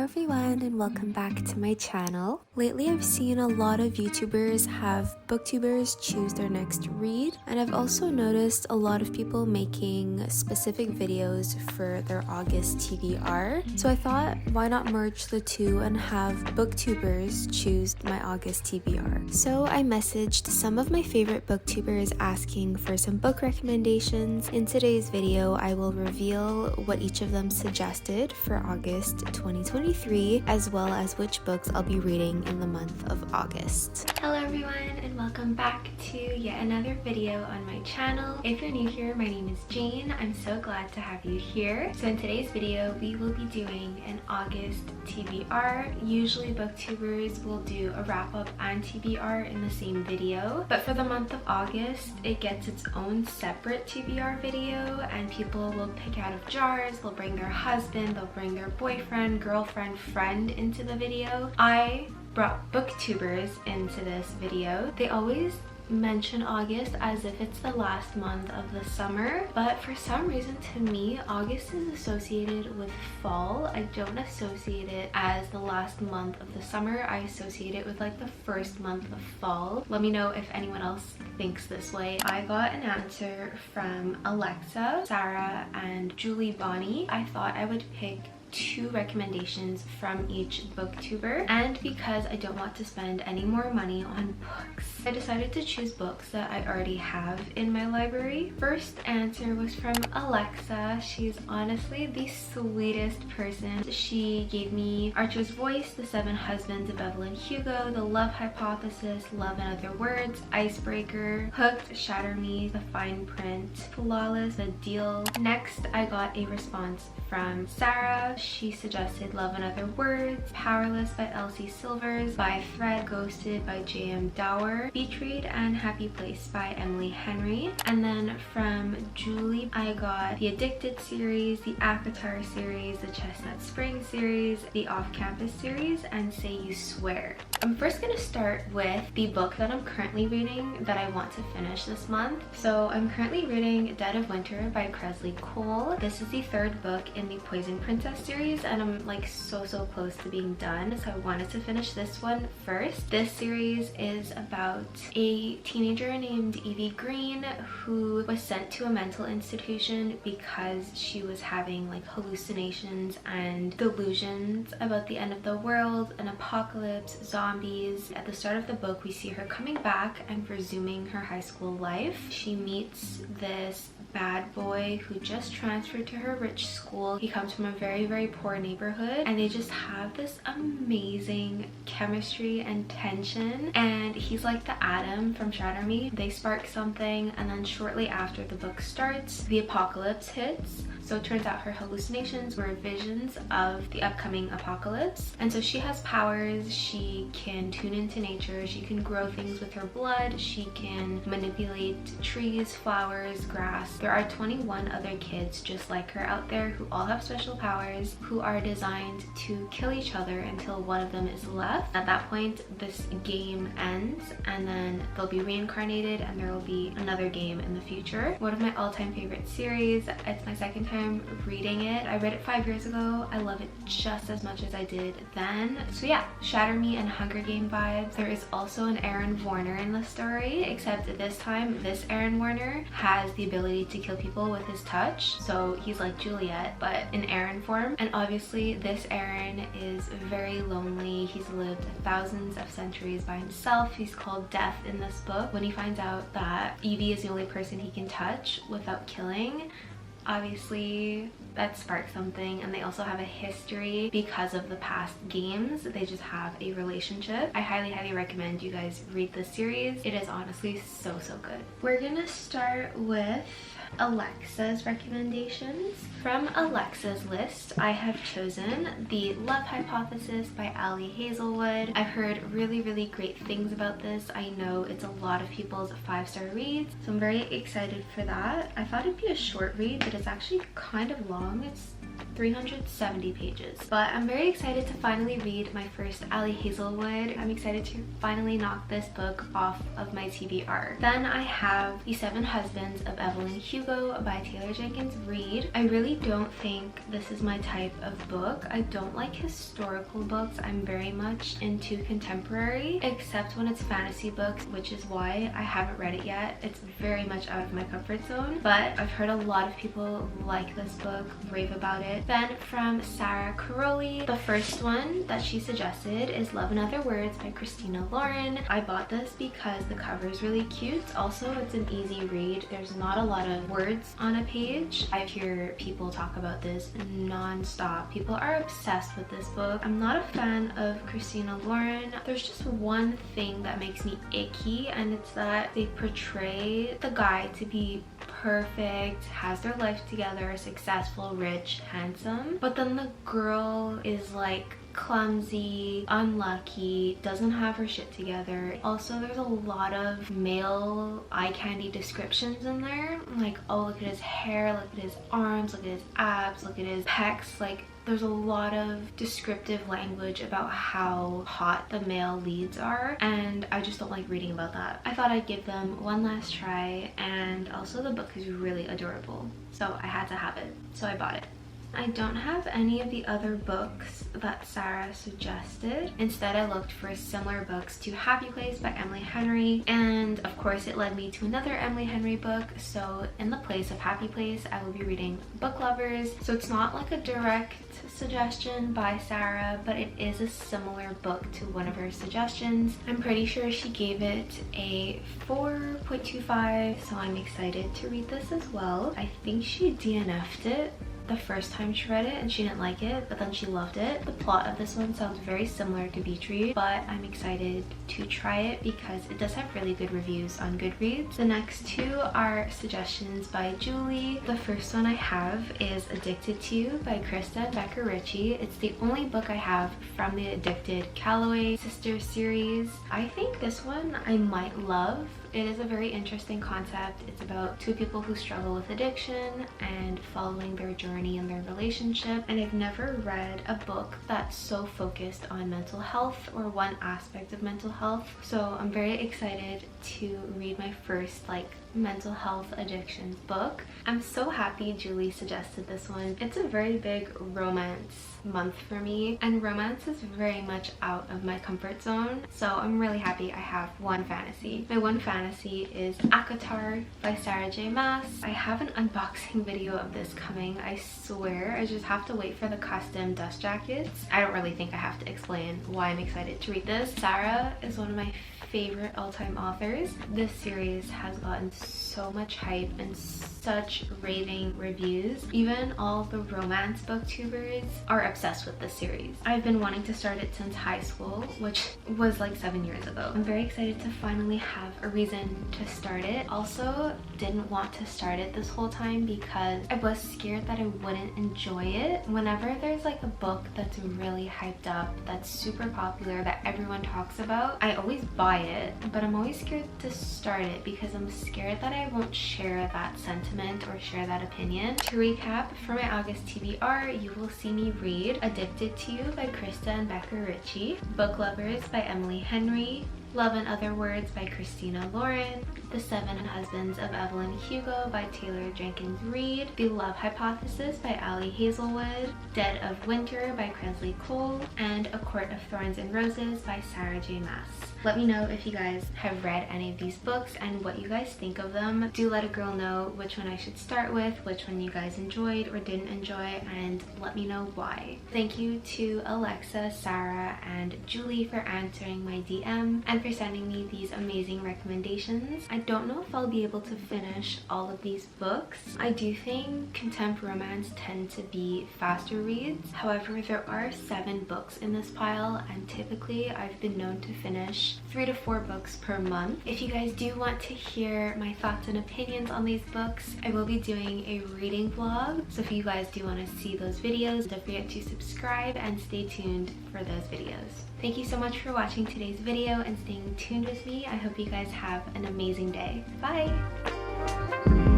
everyone and welcome back to my channel. Lately I've seen a lot of YouTubers have booktubers choose their next read, and I've also noticed a lot of people making specific videos for their August TBR. So I thought, why not merge the two and have booktubers choose my August TBR. So I messaged some of my favorite booktubers asking for some book recommendations. In today's video I will reveal what each of them suggested for August 2023, as well as which books I'll be reading in the month of August. Hello everyone and welcome back to yet another video on my channel. If you're new here, my name is Jane. I'm so glad to have you here. So in today's video we will be doing an August TBR. Usually booktubers will do a wrap up and TBR in the same video, but for the month of August it gets its own separate TBR video, and people will pick out of jars, they'll bring their husband, they'll bring their boyfriend, girlfriend, friend into the video. I brought booktubers into this video. They always mention August as if it's the last month of the summer, but for some reason to me August is associated with fall. I don't associate it as the last month of the summer. I associate it with like the first month of fall. Let me know if anyone else thinks this way. I got an answer from Alexa, Sarah, and Julie Bonnie. I thought I would pick two recommendations from each booktuber, and because I don't want to spend any more money on books, I decided to choose books that I already have in my library. First answer was from Alexa. She's honestly the sweetest person. She gave me Archer's Voice, The Seven Husbands of Evelyn Hugo, The Love Hypothesis, Love and Other Words, Icebreaker, Hooked, Shatter Me, The Fine Print, Flawless, The Deal. Next I got a response from Sarah. She suggested Love and Other Words, Powerless by Elsie Silvers, By Thread, Ghosted by J.M. Dower, Beach Read, and Happy Place by Emily Henry. And then from Julie, I got the Addicted series, the Akatar series, the Chestnut Spring series, the Off Campus series, and Say You Swear. I'm first going to start with the book that I'm currently reading that I want to finish this month. So I'm currently reading Dead of Winter by Kresley Cole. This is the third book in the Poison Princess series, and I'm like so close to being done, so I wanted to finish this one first. This series is about a teenager named Evie Green who was sent to a mental institution because she was having like hallucinations and delusions about the end of the world, an apocalypse, zombies. At the start of the book we see her coming back and resuming her high school life. She meets this bad boy who just transferred to her rich school. He comes from a very poor neighborhood, and they just have this amazing chemistry and tension, and he's like the atom from Shatter Me. They spark something, and then shortly after the book starts, the apocalypse hits. So it turns out her hallucinations were visions of the upcoming apocalypse, and so she has powers. She can tune into nature, she can grow things with her blood, she can manipulate trees, flowers, grass. There are 21 other kids just like her out there who all have special powers, who are designed to kill each other until one of them is left. At that point this game ends, and then they'll be reincarnated and there will be another game in the future. One of my all-time favorite series. It's my second time reading it. I read it 5 years ago. I love it just as much as I did then. So yeah, Shatter Me and Hunger Game vibes. There is also an Aaron Warner in the story, except this time this Aaron Warner has the ability to kill people with his touch. So he's like Juliet but in Aaron form, and obviously this Aaron is very lonely. He's lived thousands of centuries by himself. He's called Death in this book. When he finds out that Evie is the only person he can touch without killing, obviously that sparks something, and they also have a history because of the past games. They just have a relationship. I highly recommend you guys read this series. It is honestly so good. We're gonna start with Alexa's recommendations. From Alexa's list, I have chosen The Love Hypothesis by Ali Hazelwood. I've heard really great things about this. I know it's a lot of people's 5-star reads, so I'm very excited for that. I thought it'd be a short read, but it's actually kind of long. It's 370 pages. But I'm very excited to finally read my first Ali Hazelwood. I'm excited to finally knock this book off of my TBR. Then I have The Seven Husbands of Evelyn Hugo by Taylor Jenkins Reid. I really don't think this is my type of book. I don't like historical books. I'm very much into contemporary, except when it's fantasy books, which is why I haven't read it yet. It's very much out of my comfort zone, but I've heard a lot of people like this book, rave about it. Then from Sara, the first one that she suggested is Love in Other Words by Christina Lauren. I bought this because the cover is really cute. Also, it's an easy read. There's not a lot of words on a page. I hear people talk about this non-stop. People are obsessed with this book. I'm not a fan of Christina Lauren. There's just one thing that makes me icky, and it's that they portray the guy to be perfect, has their life together, successful, rich, handsome, but then the girl is like clumsy, unlucky, doesn't have her shit together. Also, there's a lot of male eye candy descriptions in there, like, oh, look at his hair, look at his arms, look at his abs, look at his pecs. Like, there's a lot of descriptive language about how hot the male leads are, and I just don't like reading about that. I thought I'd give them one last try, and also the book is really adorable, so I had to have it, so I bought it. I don't have any of the other books that Sara suggested. Instead, I looked for similar books to Happy Place by Emily Henry, and of course it led me to another Emily Henry book. So in the place of Happy Place, I will be reading Book Lovers. So it's not like a direct suggestion by Sara, but it is a similar book to one of her suggestions. I'm pretty sure she gave it a 4.25, so I'm excited to read this as well. I think she DNF'd it the first time she read it and she didn't like it, but then she loved it. The plot of this one sounds very similar to Beach Read, but I'm excited to try it because it does have really good reviews on Goodreads. The next two are suggestions by Julie. The first one I have is Addicted to You by Krista and Becca Ritchie. It's the only book I have from the Addicted Calloway Sisters series. I think this one I might love. It is a very interesting concept. It's about two people who struggle with addiction and following their journey in their relationship. And I've never read a book that's so focused on mental health or one aspect of mental health. So I'm very excited to read my first like mental health addictions book. I'm so happy Julie suggested this one. It's a very big romance month for me, and romance is very much out of my comfort zone, so I'm really happy I have one fantasy. My one fantasy is ACOTAR by Sarah J. Maas. I have an unboxing video of this coming, I swear. I just have to wait for the custom dust jackets. I don't really think I have to explain why I'm excited to read this. Sarah is one of my favorite all-time authors. This series has gotten so much hype and such raving reviews. Even all the romance booktubers are obsessed with this series. I've been wanting to start it since high school, which was like 7 years ago. I'm very excited to finally have a reason to start it. Also, didn't want to start it this whole time because I was scared that I wouldn't enjoy it. Whenever there's like a book that's really hyped up, that's super popular, that everyone talks about, I always buy it, but I'm always scared to start it because I'm scared that I won't share that sentiment or share that opinion. To recap, for my August TBR, you will see me read Addicted to You by Krista and Becca Ritchie, Book Lovers by Emily Henry, Love in Other Words by Christina Lauren, The Seven Husbands of Evelyn Hugo by Taylor Jenkins Reid, The Love Hypothesis by Ali Hazelwood, Dead of Winter by Cresley Cole, and A Court of Thorns and Roses by Sara J. Maas. Let me know if you guys have read any of these books and what you guys think of them. Do let a girl know which one I should start with, which one you guys enjoyed or didn't enjoy, and let me know why. Thank you to Alexa, Sarah, and Julie for answering my DM and for sending me these amazing recommendations. I don't know if I'll be able to finish all of these books. I do think contemporary romance tend to be faster reads. However, there are 7 books in this pile, and typically I've been known to finish 3 to 4 books per month. If you guys do want to hear my thoughts and opinions on these books, I will be doing a reading vlog. So if you guys do want to see those videos, don't forget to subscribe and stay tuned for those videos. Thank you so much for watching today's video and staying tuned with me. I hope you guys have an amazing day. Bye!